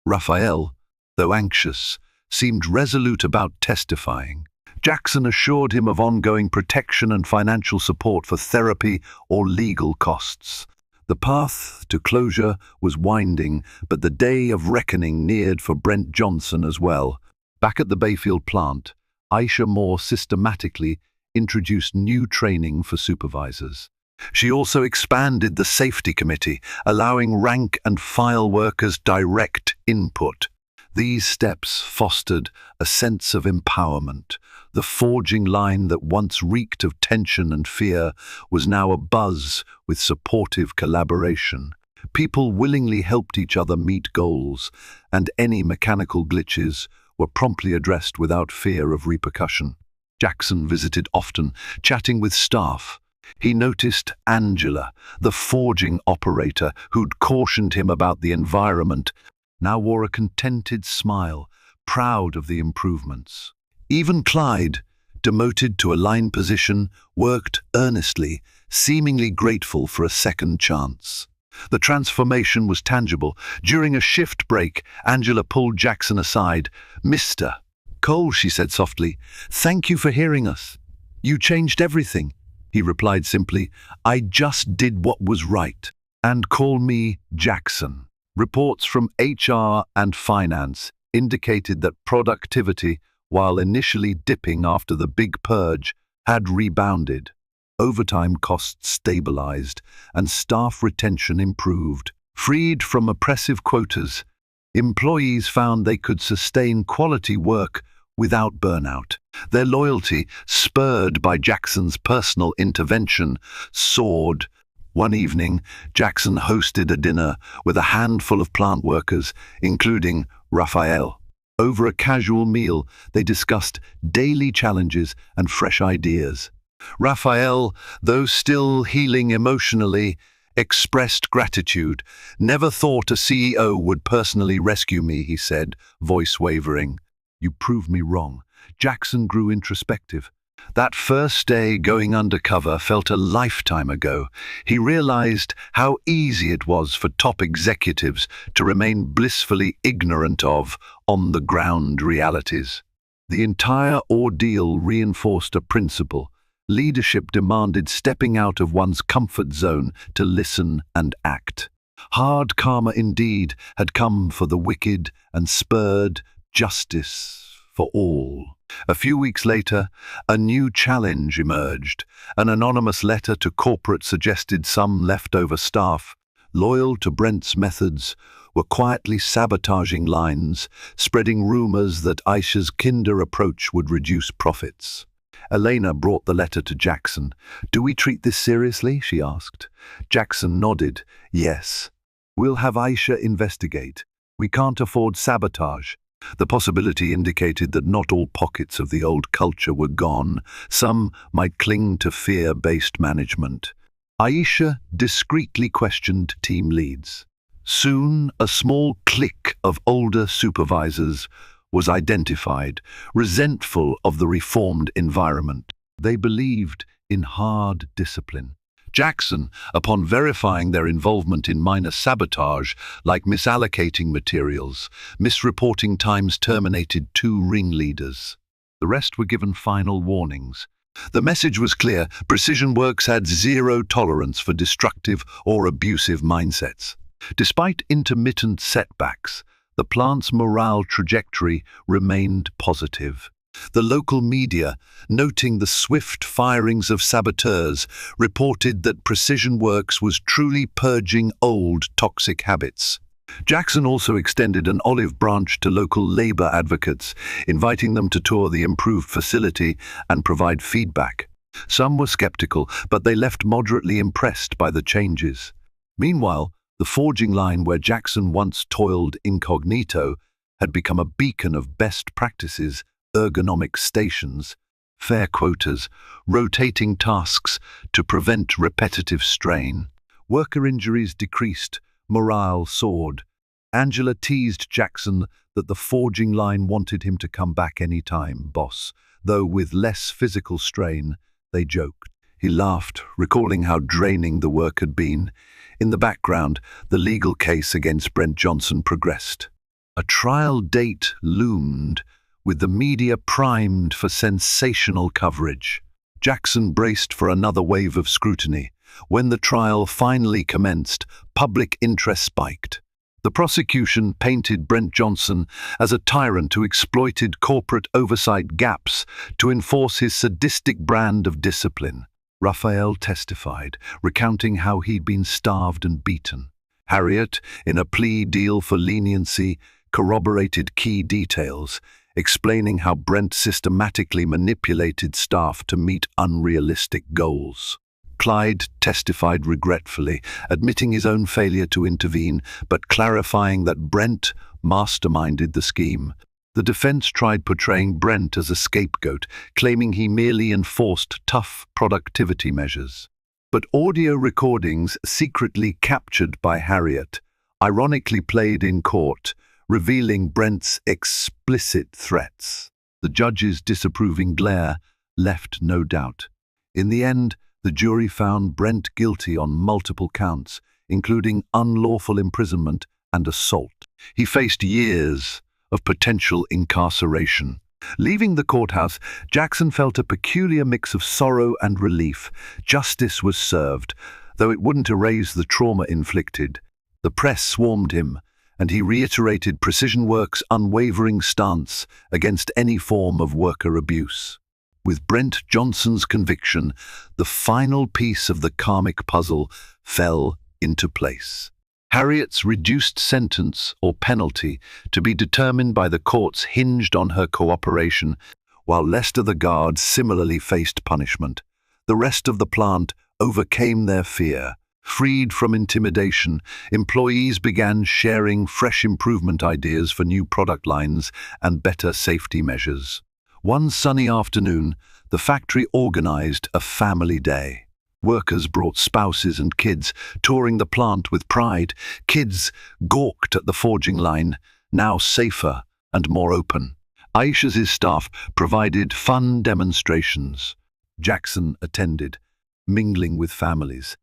Raphael, though anxious, seemed resolute about testifying. Jackson assured him of ongoing protection and financial support for therapy or legal costs. The path to closure was winding, but the day of reckoning neared for Brent Johnson as well. Back at the Bayfield plant, Aisha Moore systematically introduced new training for supervisors. She also expanded the safety committee, allowing rank and file workers direct input. These steps fostered a sense of empowerment. The forging line that once reeked of tension and fear was now abuzz with supportive collaboration. People willingly helped each other meet goals, and any mechanical glitches were promptly addressed without fear of repercussion. Jackson visited often, chatting with staff. He noticed Angela, the forging operator who'd cautioned him about the environment, now wore a contented smile, proud of the improvements. Even Clyde, demoted to a line position, worked earnestly, seemingly grateful for a second chance. The transformation was tangible. During a shift break, Angela pulled Jackson aside. "Mr. Cole," she said softly, "thank you for hearing us. You changed everything." He replied simply, "I just did what was right. And call me Jackson." Reports from HR and finance indicated that productivity, while initially dipping after the big purge, had rebounded. Overtime costs stabilized and staff retention improved. Freed from oppressive quotas, employees found they could sustain quality work without burnout. Their loyalty, spurred by Jackson's personal intervention, soared. One evening, Jackson hosted a dinner with a handful of plant workers, including Raphael. Over a casual meal, they discussed daily challenges and fresh ideas. Raphael, though still healing emotionally, expressed gratitude. "Never thought a CEO would personally rescue me," he said, voice wavering. "You proved me wrong." Jackson grew introspective. That first day going undercover felt a lifetime ago. He realized how easy it was for top executives to remain blissfully ignorant of on-the-ground realities. The entire ordeal reinforced a principle. Leadership demanded stepping out of one's comfort zone to listen and act. Hard karma indeed had come for the wicked and spurred justice for all. A few weeks later, a new challenge emerged. An anonymous letter to corporate suggested some leftover staff, loyal to Brent's methods, were quietly sabotaging lines, spreading rumors that Aisha's kinder approach would reduce profits. Elena brought the letter to Jackson. "Do we treat this seriously?" she asked. Jackson nodded. "Yes. We'll have Aisha investigate. We can't afford sabotage." The possibility indicated that not all pockets of the old culture were gone. Some might cling to fear-based management. Aisha discreetly questioned team leads. Soon, a small clique of older supervisors was identified, resentful of the reformed environment. They believed in hard discipline. Jackson, upon verifying their involvement in minor sabotage, like misallocating materials, misreporting times, terminated 2 ringleaders. The rest were given final warnings. The message was clear: Precision Works had zero tolerance for destructive or abusive mindsets. Despite intermittent setbacks, the plant's morale trajectory remained positive. The local media, noting the swift firings of saboteurs, reported that Precision Works was truly purging old toxic habits. Jackson also extended an olive branch to local labor advocates, inviting them to tour the improved facility and provide feedback. Some were skeptical, but they left moderately impressed by the changes. Meanwhile, the forging line where Jackson once toiled incognito had become a beacon of best practices: ergonomic stations, fair quotas, rotating tasks to prevent repetitive strain. Worker injuries decreased, morale soared. Angela teased Jackson that the forging line wanted him to come back any time, boss, though with less physical strain, they joked. He laughed, recalling how draining the work had been. In the background, the legal case against Brent Johnson progressed. A trial date loomed, with the media primed for sensational coverage. Jackson braced for another wave of scrutiny. When the trial finally commenced, public interest spiked. The prosecution painted Brent Johnson as a tyrant who exploited corporate oversight gaps to enforce his sadistic brand of discipline. Raphael testified, recounting how he'd been starved and beaten. Harriet, in a plea deal for leniency, corroborated key details, explaining how Brent systematically manipulated staff to meet unrealistic goals. Clyde testified regretfully, admitting his own failure to intervene, but clarifying that Brent masterminded the scheme. The defense tried portraying Brent as a scapegoat, claiming he merely enforced tough productivity measures. But audio recordings secretly captured by Harriet, ironically played in court, revealing Brent's explicit threats. The judge's disapproving glare left no doubt. In the end, the jury found Brent guilty on multiple counts, including unlawful imprisonment and assault. He faced years of potential incarceration. Leaving the courthouse, Jackson felt a peculiar mix of sorrow and relief. Justice was served, though it wouldn't erase the trauma inflicted. The press swarmed him, and he reiterated Precision Works' unwavering stance against any form of worker abuse. With Brent Johnson's conviction, the final piece of the karmic puzzle fell into place. Harriet's reduced sentence or penalty, to be determined by the courts, hinged on her cooperation, while Lester the guard similarly faced punishment. The rest of the plant overcame their fear. Freed from intimidation, employees began sharing fresh improvement ideas for new product lines and better safety measures. One sunny afternoon, the factory organized a family day. Workers brought spouses and kids, touring the plant with pride. Kids gawked at the forging line, now safer and more open. Aisha's staff provided fun demonstrations. Jackson attended, mingling with families.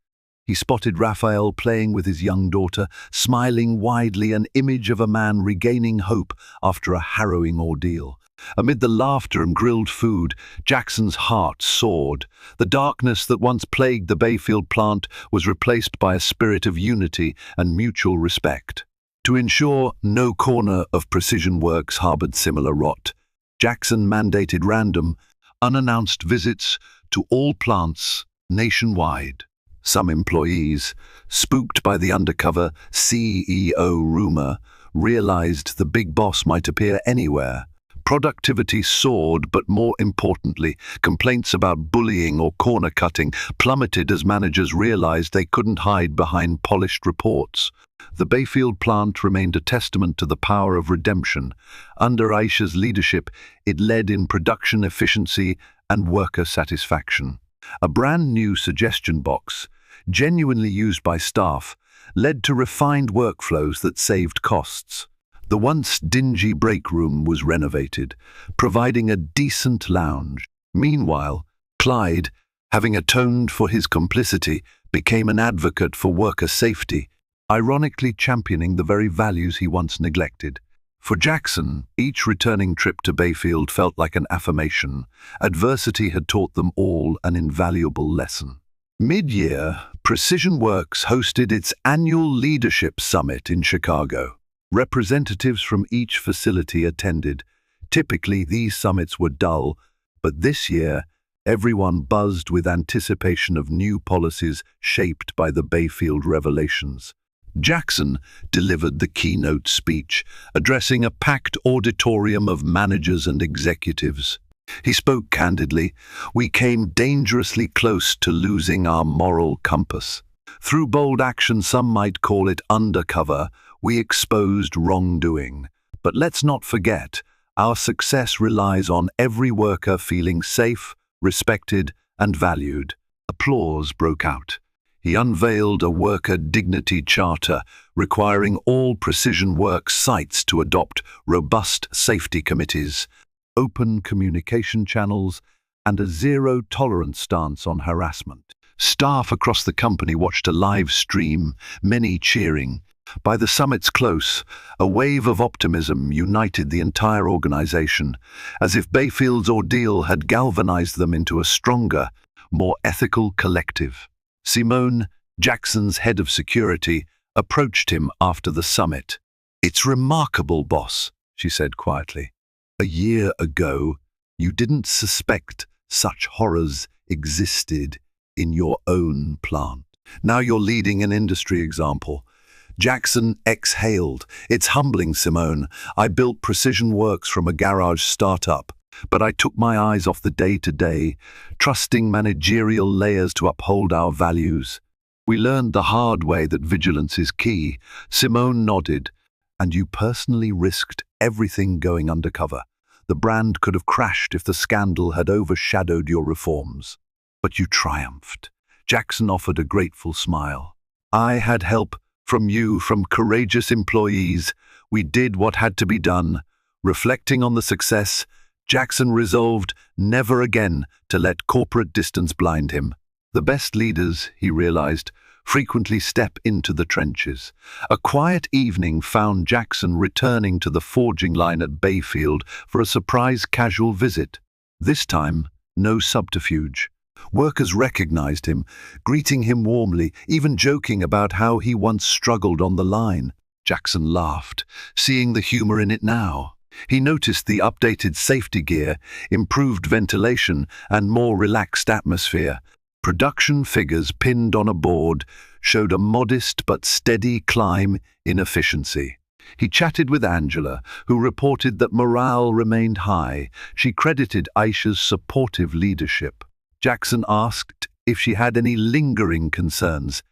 He spotted Raphael playing with his young daughter, smiling widely, an image of a man regaining hope after a harrowing ordeal. Amid the laughter and grilled food, Jackson's heart soared. The darkness that once plagued the Bayfield plant was replaced by a spirit of unity and mutual respect. To ensure no corner of Precision Works harbored similar rot, Jackson mandated random, unannounced visits to all plants nationwide. Some employees, spooked by the Undercover CEO rumor, realized the big boss might appear anywhere. Productivity soared, but more importantly, complaints about bullying or corner cutting plummeted as managers realized they couldn't hide behind polished reports. The Bayfield plant remained a testament to the power of redemption. Under Aisha's leadership, it led in production efficiency and worker satisfaction. A brand new suggestion box, genuinely used by staff, led to refined workflows that saved costs. The once dingy break room was renovated, providing a decent lounge. Meanwhile, Clyde, having atoned for his complicity, became an advocate for worker safety, ironically championing the very values he once neglected. For Jackson, each returning trip to Bayfield felt like an affirmation. Adversity had taught them all an invaluable lesson. Mid-year, Precision Works hosted its annual Leadership Summit in Chicago. Representatives from each facility attended. Typically, these summits were dull, but this year, everyone buzzed with anticipation of new policies shaped by the Bayfield revelations. Jackson delivered the keynote speech, addressing a packed auditorium of managers and executives. He spoke candidly. "We came dangerously close to losing our moral compass. Through bold action, some might call it undercover, we exposed wrongdoing. But let's not forget, our success relies on every worker feeling safe, respected, and valued." Applause broke out. He unveiled a worker dignity charter requiring all precision work sites to adopt robust safety committees, open communication channels, and a zero-tolerance stance on harassment. Staff across the company watched a live stream, many cheering. By the summit's close, a wave of optimism united the entire organization, as if Bayfield's ordeal had galvanized them into a stronger, more ethical collective. Simone, Jackson's head of security, approached him after the summit. "It's remarkable, boss," she said quietly. "A year ago, you didn't suspect such horrors existed in your own plant. Now you're leading an industry example." Jackson exhaled. "It's humbling, Simone. I built Precision Works from a garage startup, but I took my eyes off the day-to-day, trusting managerial layers to uphold our values. We learned the hard way that vigilance is key." Simone nodded. "And you personally risked everything going undercover. The brand could have crashed if the scandal had overshadowed your reforms. But you triumphed." Jackson offered a grateful smile. "I had help from you, from courageous employees. We did what had to be done." Reflecting on the success, Jackson resolved never again to let corporate distance blind him. The best leaders, he realized, frequently step into the trenches. A quiet evening found Jackson returning to the forging line at Bayfield for a surprise casual visit. This time, no subterfuge. Workers recognized him, greeting him warmly, even joking about how he once struggled on the line. Jackson laughed, seeing the humor in it now. He noticed the updated safety gear, improved ventilation, and more relaxed atmosphere. Production figures pinned on a board showed a modest but steady climb in efficiency. He chatted with Angela, who reported that morale remained high. She credited Aisha's supportive leadership. Jackson asked if she had any lingering concerns.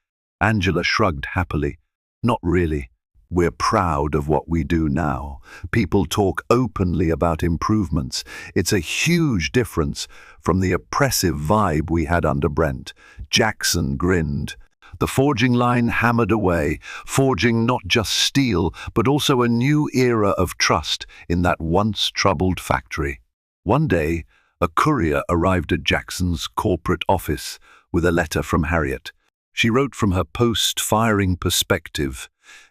Angela shrugged happily. "Not really. We're proud of what we do now. People talk openly about improvements. It's a huge difference from the oppressive vibe we had under Brent." Jackson grinned. The forging line hammered away, forging not just steel, but also a new era of trust in that once troubled factory. One day, a courier arrived at Jackson's corporate office with a letter from Harriet. She wrote from her post-firing perspective,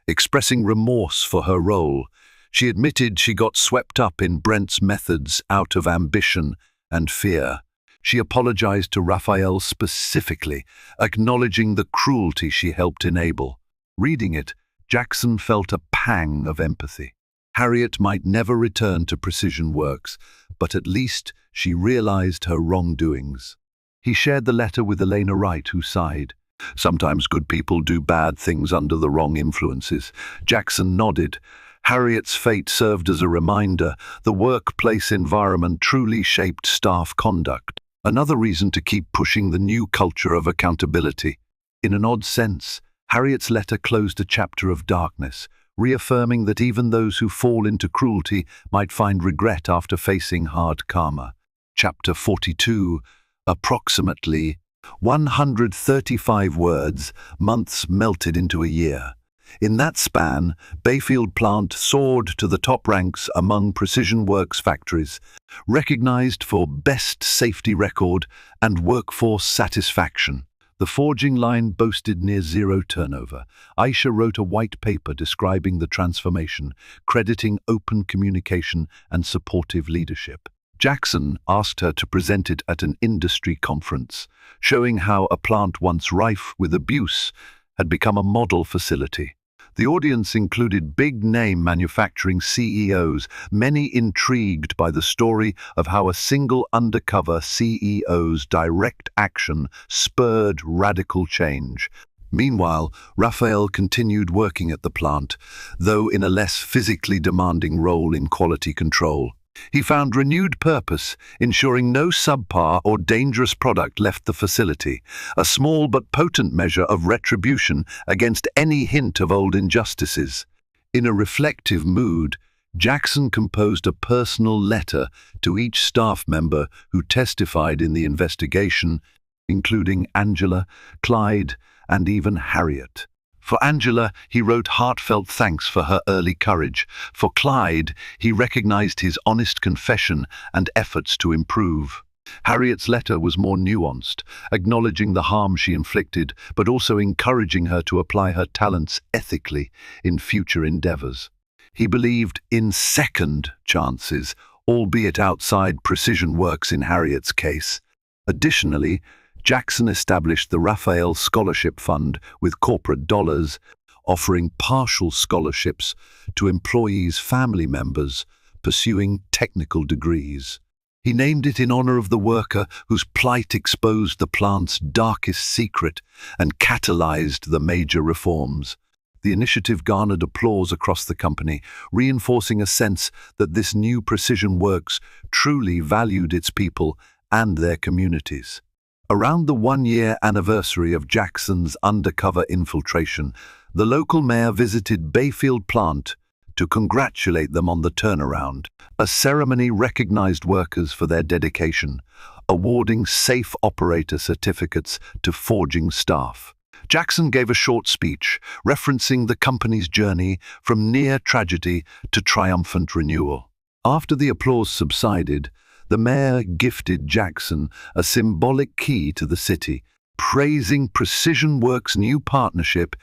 expressing remorse for her role. She admitted she got swept up in Brent's methods out of ambition and fear. She apologized to Raphael specifically, acknowledging the cruelty she helped enable. Reading it, Jackson felt a pang of empathy. Harriet might never return to Precision Works, but at least she realized her wrongdoings. He shared the letter with Elena Wright, who sighed. "Sometimes good people do bad things under the wrong influences." Jackson nodded. Harriet's fate served as a reminder. The workplace environment truly shaped staff conduct. Another reason to keep pushing the new culture of accountability. In an odd sense, Harriet's letter closed a chapter of darkness, reaffirming that even those who fall into cruelty might find regret after facing hard karma. Chapter 42, approximately 135 words, months melted into a year. In that span, Bayfield plant soared to the top ranks among Precision Works factories, recognized for best safety record and workforce satisfaction. The forging line boasted near zero turnover. Aisha wrote a white paper describing the transformation, crediting open communication and supportive leadership. Jackson asked her to present it at an industry conference, showing how a plant once rife with abuse had become a model facility. The audience included big-name manufacturing CEOs, many intrigued by the story of how a single undercover CEO's direct action spurred radical change. Meanwhile, Raphael continued working at the plant, though in a less physically demanding role in quality control. He found renewed purpose, ensuring no subpar or dangerous product left the facility, a small but potent measure of retribution against any hint of old injustices. In a reflective mood, Jackson composed a personal letter to each staff member who testified in the investigation, including Angela, Clyde, and even Harriet. For Angela, he wrote heartfelt thanks for her early courage. For Clyde, he recognized his honest confession and efforts to improve. Harriet's letter was more nuanced, acknowledging the harm she inflicted, but also encouraging her to apply her talents ethically in future endeavors. He believed in second chances, albeit outside precision works in Harriet's case. Additionally, Jackson established the Raphael Scholarship Fund with corporate dollars, offering partial scholarships to employees' family members pursuing technical degrees. He named it in honor of the worker whose plight exposed the plant's darkest secret and catalyzed the major reforms. The initiative garnered applause across the company, reinforcing a sense that this new precision works truly valued its people and their communities. Around the one-year anniversary of Jackson's undercover infiltration, the local mayor visited Bayfield plant to congratulate them on the turnaround. A ceremony recognized workers for their dedication, awarding safe operator certificates to forging staff. Jackson gave a short speech referencing the company's journey from near tragedy to triumphant renewal. After the applause subsided, the mayor gifted Jackson a symbolic key to the city, praising Precision Works' new partnership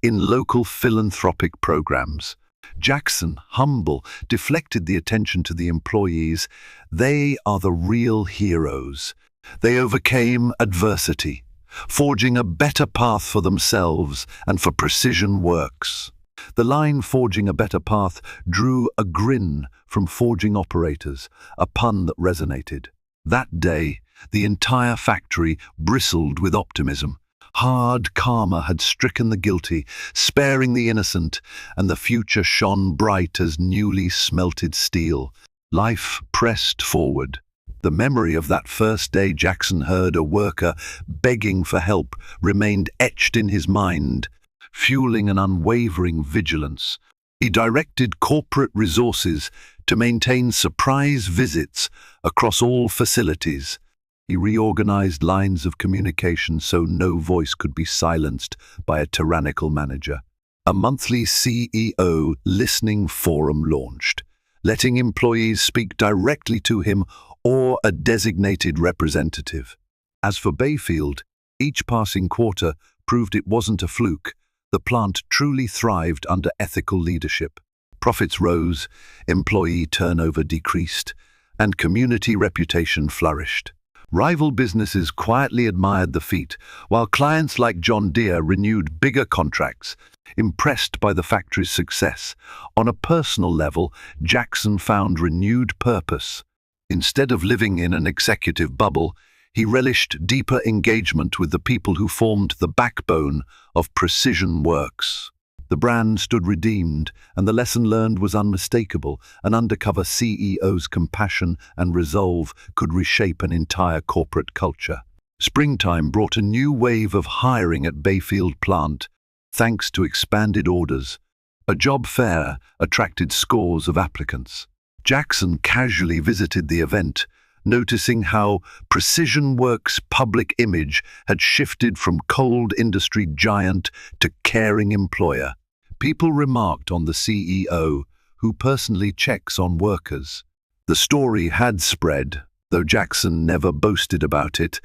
in local philanthropic programs. Jackson, humble, deflected the attention to the employees. They are the real heroes. They overcame adversity, forging a better path for themselves and for Precision Works. The line "forging a better path" drew a grin from forging operators, a pun that resonated. That day, the entire factory bristled with optimism. Hard karma had stricken the guilty, sparing the innocent, and the future shone bright as newly smelted steel. Life pressed forward. The memory of that first day Jackson heard a worker begging for help remained etched in his mind, fueling an unwavering vigilance. He directed corporate resources to maintain surprise visits across all facilities. He reorganized lines of communication so no voice could be silenced by a tyrannical manager. A monthly CEO listening forum launched, letting employees speak directly to him or a designated representative. As for Bayfield, each passing quarter proved it wasn't a fluke. The plant truly thrived under ethical leadership. Profits rose, employee turnover decreased, and community reputation flourished. Rival businesses quietly admired the feat, while clients like John Deere renewed bigger contracts, impressed by the factory's success. On a personal level, Jackson found renewed purpose. Instead of living in an executive bubble, he relished deeper engagement with the people who formed the backbone of Precision Works. The brand stood redeemed, and the lesson learned was unmistakable. An undercover CEO's compassion and resolve could reshape an entire corporate culture. Springtime brought a new wave of hiring at Bayfield plant, thanks to expanded orders. A job fair attracted scores of applicants. Jackson casually visited the event, noticing how Precision Works' public image had shifted from cold industry giant to caring employer. People remarked on the CEO, who personally checks on workers. The story had spread, though Jackson never boasted about it,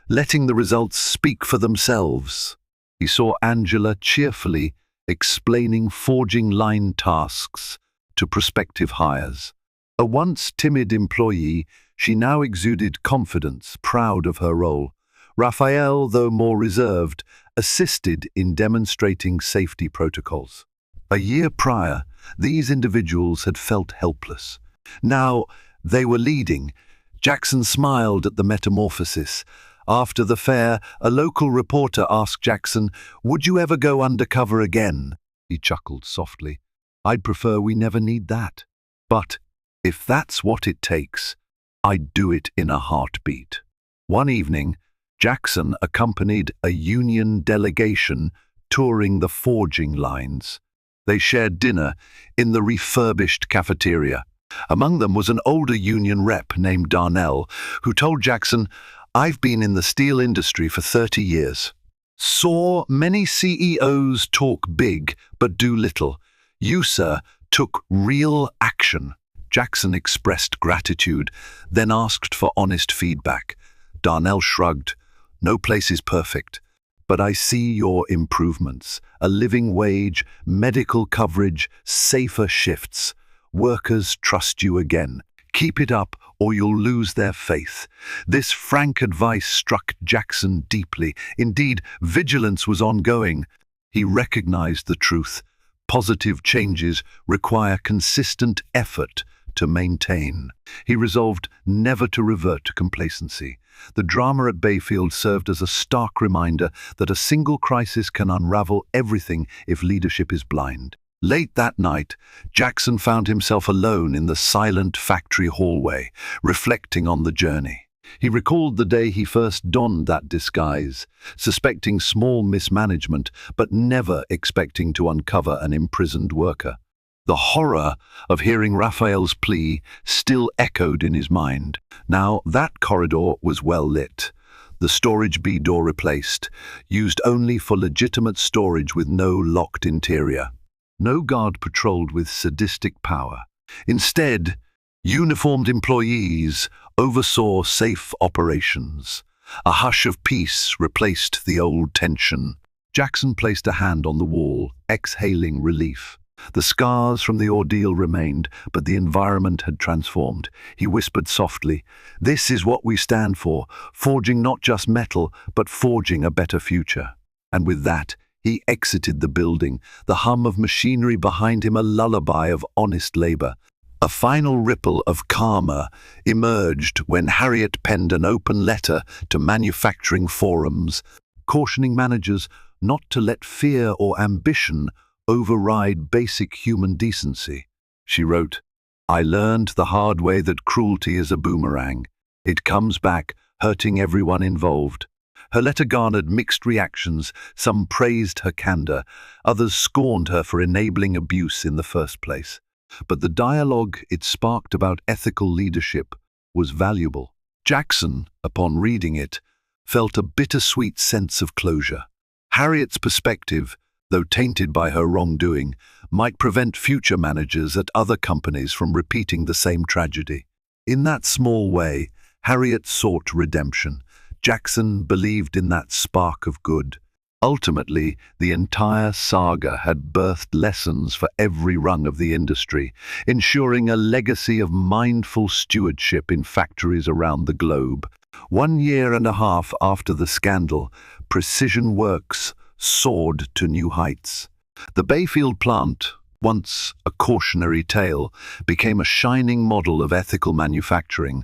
letting the results speak for themselves. He saw Angela cheerfully explaining forging line tasks to prospective hires. A once timid employee, she now exuded confidence, proud of her role. Raphael, though more reserved, assisted in demonstrating safety protocols. A year prior, these individuals had felt helpless. Now, they were leading. Jackson smiled at the metamorphosis. After the fair, a local reporter asked Jackson, "Would you ever go undercover again?" He chuckled softly. "I'd prefer we never need that. But if that's what it takes, I'd do it in a heartbeat." One evening, Jackson accompanied a union delegation touring the forging lines. They shared dinner in the refurbished cafeteria. Among them was an older union rep named Darnell, who told Jackson, "I've been in the steel industry for 30 years. Saw many CEOs talk big but do little. You, sir, took real action. Jackson expressed gratitude, then asked for honest feedback. Darnell shrugged. No place is perfect, but I see your improvements. A living wage, medical coverage, safer shifts. Workers trust you again. Keep it up or you'll lose their faith. This frank advice struck Jackson deeply. Indeed, vigilance was ongoing. He recognized the truth. Positive changes require consistent effort to maintain. He resolved never to revert to complacency. The drama at Bayfield served as a stark reminder that a single crisis can unravel everything if leadership is blind. Late that night, Jackson found himself alone in the silent factory hallway, reflecting on the journey. He recalled the day he first donned that disguise, suspecting small mismanagement, but never expecting to uncover an imprisoned worker. The horror of hearing Raphael's plea still echoed in his mind. Now, that corridor was well lit. The storage B door replaced, used only for legitimate storage with no locked interior. No guard patrolled with sadistic power. Instead, uniformed employees oversaw safe operations. A hush of peace replaced the old tension. Jackson placed a hand on the wall, exhaling relief. The scars from the ordeal remained, but the environment had transformed. He whispered softly, "This is what we stand for, forging not just metal, but forging a better future." And with that, he exited the building, the hum of machinery behind him a lullaby of honest labor. A final ripple of karma emerged when Harriet penned an open letter to manufacturing forums, cautioning managers not to let fear or ambition override basic human decency. She wrote, "I learned the hard way that cruelty is a boomerang. It comes back, hurting everyone involved." Her letter garnered mixed reactions. Some praised her candor, others scorned her for enabling abuse in the first place. But the dialogue it sparked about ethical leadership was valuable. Jackson, upon reading it, felt a bittersweet sense of closure. Harriet's perspective, though tainted by her wrongdoing, might prevent future managers at other companies from repeating the same tragedy. In that small way, Harriet sought redemption. Jackson believed in that spark of good. Ultimately, the entire saga had birthed lessons for every rung of the industry, ensuring a legacy of mindful stewardship in factories around the globe. 1.5 years after the scandal, Precision Works soared to new heights. The Bayfield plant, once a cautionary tale, became a shining model of ethical manufacturing,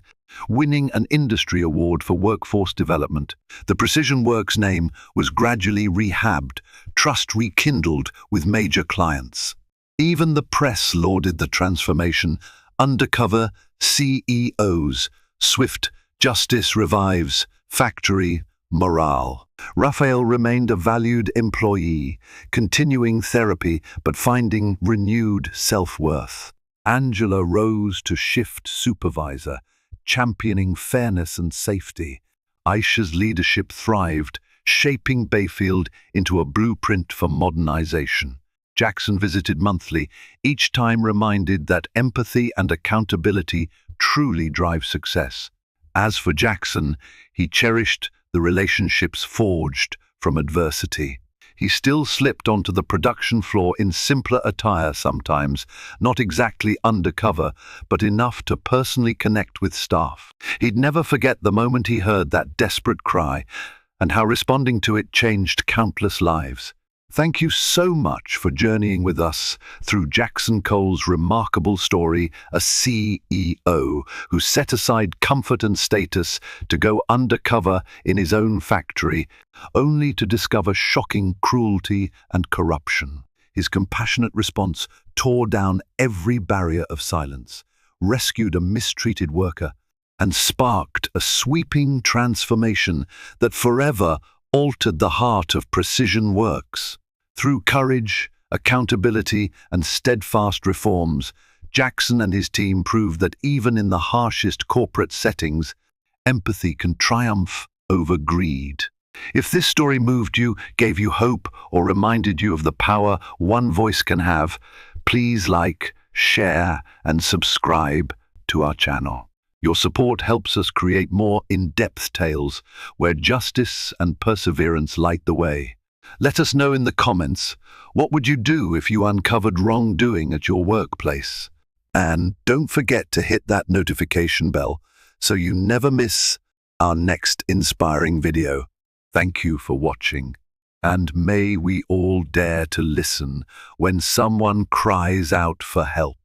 winning an industry award for workforce development. The Precision Works name was gradually rehabbed, trust rekindled with major clients. Even the press lauded the transformation. Undercover CEOs, swift justice revives, factory morale. Raphael remained a valued employee, continuing therapy but finding renewed self-worth. Angela rose to shift supervisor, championing fairness and safety. Aisha's leadership thrived, shaping Bayfield into a blueprint for modernization. Jackson visited monthly, each time reminded that empathy and accountability truly drive success. As for Jackson, he cherished the relationships forged from adversity. He still slipped onto the production floor in simpler attire sometimes, not exactly undercover, but enough to personally connect with staff. He'd never forget the moment he heard that desperate cry, and how responding to it changed countless lives. Thank you so much for journeying with us through Jackson Cole's remarkable story, a CEO who set aside comfort and status to go undercover in his own factory, only to discover shocking cruelty and corruption. His compassionate response tore down every barrier of silence, rescued a mistreated worker, and sparked a sweeping transformation that forever altered the heart of Precision Works. Through courage, accountability, and steadfast reforms, Jackson and his team proved that even in the harshest corporate settings, empathy can triumph over greed. If this story moved you, gave you hope, or reminded you of the power one voice can have, please like, share, and subscribe to our channel. Your support helps us create more in-depth tales where justice and perseverance light the way. Let us know in the comments, what would you do if you uncovered wrongdoing at your workplace? And don't forget to hit that notification bell so you never miss our next inspiring video. Thank you for watching, and may we all dare to listen when someone cries out for help.